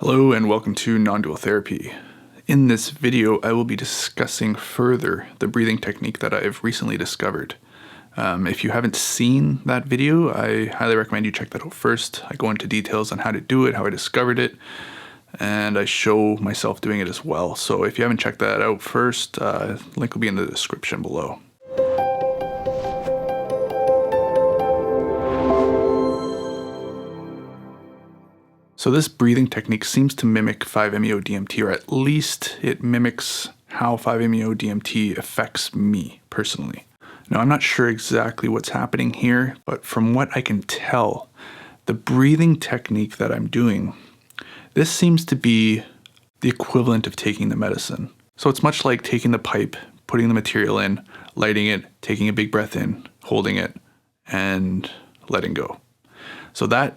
Hello and welcome to Nondual Therapy. In this video, I will be discussing further the breathing technique that I've recently discovered. If you haven't seen that video, I highly recommend you check that out first. I go into details on how to do it, how I discovered it, and I show myself doing it as well. So if you haven't checked that out first, link will be in the description below. So this breathing technique seems to mimic 5-MeO-DMT, or at least it mimics how 5-MeO-DMT affects me personally. Now, I'm not sure exactly what's happening here, but from what I can tell, the breathing technique that I'm doing, this seems to be the equivalent of taking the medicine. So it's much like taking the pipe, putting the material in, lighting it, taking a big breath in, holding it, and letting go. So that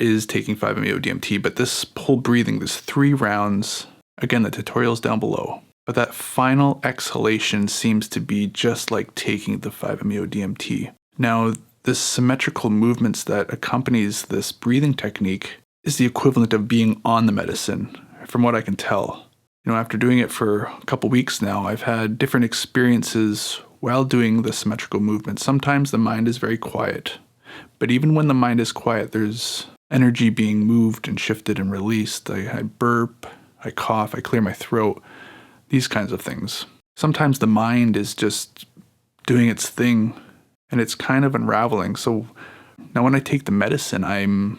is taking 5-MeO-DMT, but this whole breathing, there's 3 rounds. Again, the tutorial's down below. But that final exhalation seems to be just like taking the 5-MeO-DMT. Now, the symmetrical movements that accompanies this breathing technique is the equivalent of being on the medicine, from what I can tell. You know, after doing it for a couple weeks now, I've had different experiences while doing the symmetrical movements. Sometimes the mind is very quiet. But even when the mind is quiet, there's energy being moved and shifted and released. I burp, I cough, I clear my throat, these kinds of things. Sometimes the mind is just doing its thing and it's kind of unraveling. So now when I take the medicine, I'm,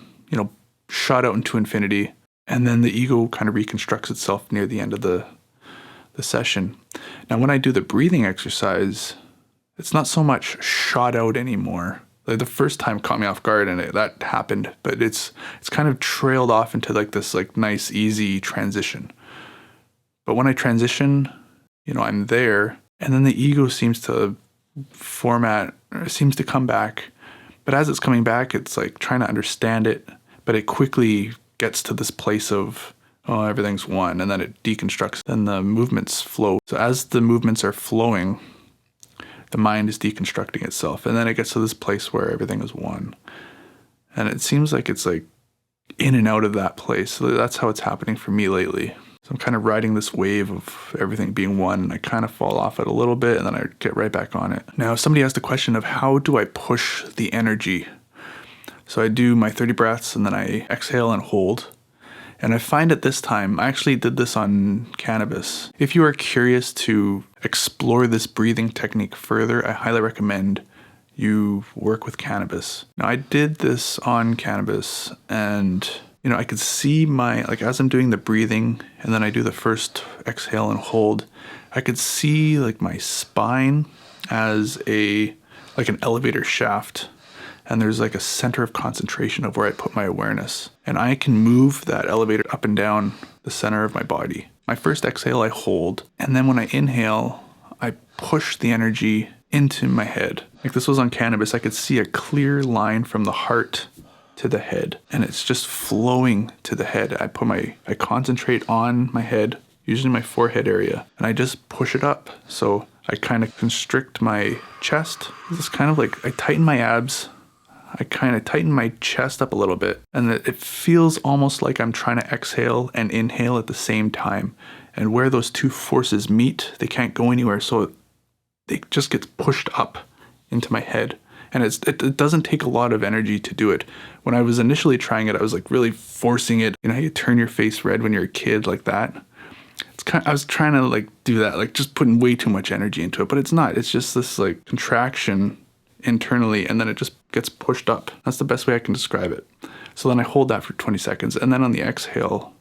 shot out into infinity, and then the ego kind of reconstructs itself near the end of the session. Now when I do the breathing exercise, it's not so much shot out anymore. Like the first time caught me off guard and that happened, but it's kind of trailed off into like this nice easy transition. But when I transition, I'm there, and then the ego seems to seems to come back. But as it's coming back, it's like trying to understand it, but it quickly gets to this place of, oh, everything's one, and then it deconstructs, then the movements flow. So as the movements are flowing, the mind is deconstructing itself, and then it gets to this place where everything is one. And it seems like it's like in and out of that place. So that's how it's happening for me lately. So I'm kind of riding this wave of everything being one, and I kind of fall off it a little bit, and then I get right back on it. Now, somebody asked the question of how do I push the energy? So I do my 30 breaths, and then I exhale and hold. And I find at this time, I actually did this on cannabis. If you are curious to explore this breathing technique further, I highly recommend you work with cannabis. Now, I did this on cannabis, and I could see as I'm doing the breathing, and then I do the first exhale and hold, I could see my spine as an elevator shaft. And there's a center of concentration of where I put my awareness. And I can move that elevator up and down the center of my body. My first exhale, I hold. And then when I inhale, I push the energy into my head. Like this was on cannabis, I could see a clear line from the heart to the head. And it's just flowing to the head. I concentrate on my head, usually my forehead area, and I just push it up. So I kind of constrict my chest. It's kind of I tighten my abs. I kind of tighten my chest up a little bit, and it feels almost like I'm trying to exhale and inhale at the same time. And where those two forces meet, they can't go anywhere, so it just gets pushed up into my head. And it doesn't take a lot of energy to do it. When I was initially trying it, I was really forcing it. You know how you turn your face red when you're a kid like that? I was trying to do that, just putting way too much energy into it, but it's not. It's just this contraction internally, and then it just gets pushed up. That's the best way I can describe it. So then I hold that for 20 seconds, and then on the exhale,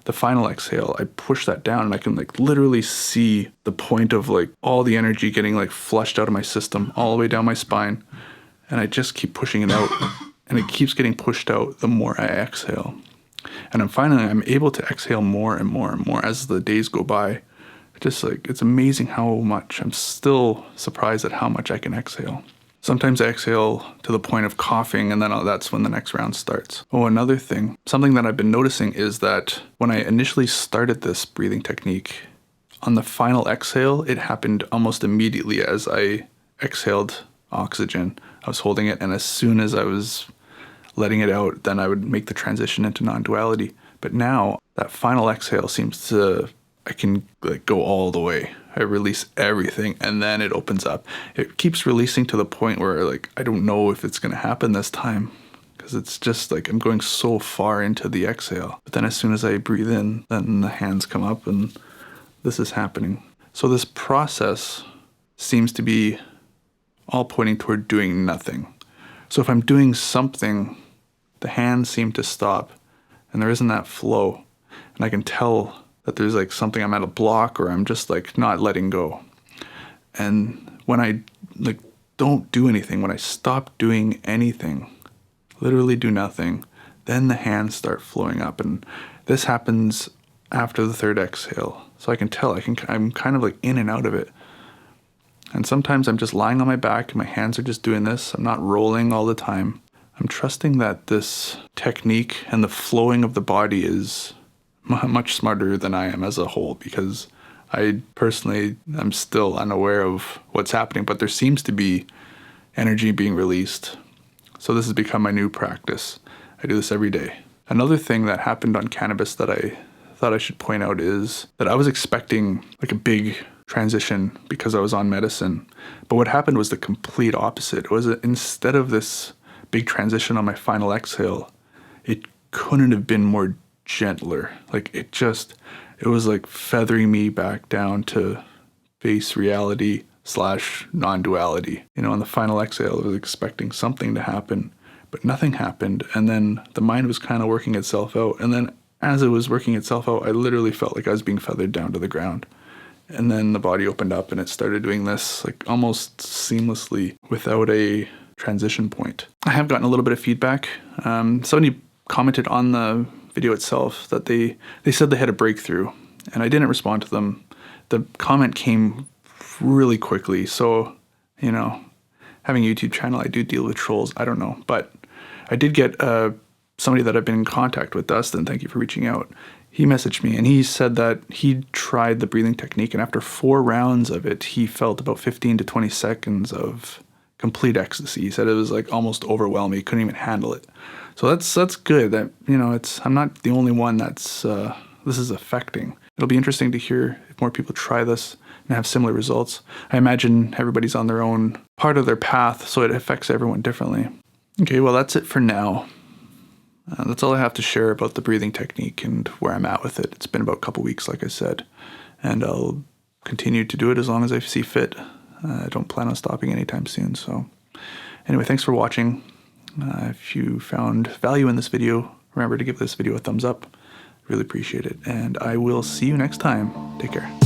the final exhale, I push that down, and I can literally see the point of all the energy getting flushed out of my system all the way down my spine, and I just keep pushing it out, and it keeps getting pushed out the more I exhale. And I'm able to exhale more and more and more as the days go by. It's amazing how much. I'm still surprised at how much I can exhale. Sometimes I exhale to the point of coughing, and then that's when the next round starts. Oh, another thing, something that I've been noticing is that when I initially started this breathing technique, on the final exhale, it happened almost immediately as I exhaled oxygen. I was holding it, and as soon as I was letting it out, then I would make the transition into non-duality. But now that final exhale seems to, I can like go all the way. I release everything and then it opens up. It keeps releasing to the point where like I don't know if it's going to happen this time, because it's just like I'm going so far into the exhale. But then as soon as I breathe in, then the hands come up and this is happening. So this process seems to be all pointing toward doing nothing. So if I'm doing something, the hands seem to stop and there isn't that flow. And I can tell that there's like something, I'm at a block or I'm just like not letting go. And when I like don't do anything, when I stop doing anything, literally do nothing, then the hands start flowing up. And this happens after the third exhale. So I can tell, I'm kind of like in and out of it. And sometimes I'm just lying on my back and my hands are just doing this. I'm not rolling all the time. I'm trusting that this technique and the flowing of the body is much smarter than I am as a whole, because I personally am still unaware of what's happening, but there seems to be energy being released. So this has become my new practice. I do this every day. Another thing that happened on cannabis that I thought I should point out is that I was expecting like a big transition because I was on medicine. But what happened was the complete opposite. It was instead of this big transition on my final exhale, it couldn't have been more gentler. Like it was like feathering me back down to base reality / non-duality. You know, on the final exhale, I was expecting something to happen, but nothing happened. And then the mind was kind of working itself out. And then as it was working itself out, I literally felt like I was being feathered down to the ground. And then the body opened up and it started doing this like almost seamlessly without a transition point. I have gotten a little bit of feedback. Somebody commented on the video itself that they said they had a breakthrough, and I didn't respond to them. The comment came really quickly. So, you know, having a YouTube channel, I do deal with trolls. I don't know. But I did get somebody that I've been in contact with, Dustin, thank you for reaching out. He messaged me and he said that he tried the breathing technique, and after 4 rounds of it, he felt about 15 to 20 seconds of complete ecstasy. He said it was like almost overwhelming. He couldn't even handle it. So that's good. That, you know, I'm not the only one that's this is affecting. It'll be interesting to hear if more people try this and have similar results. I imagine everybody's on their own part of their path, so it affects everyone differently. Okay, well, that's it for now. That's all I have to share about the breathing technique and where I'm at with it. It's been about a couple weeks, like I said, and I'll continue to do it as long as I see fit. I don't plan on stopping anytime soon. So anyway, thanks for watching. If you found value in this video, remember to give this video a thumbs up. Really appreciate it. And I will see you next time. Take care.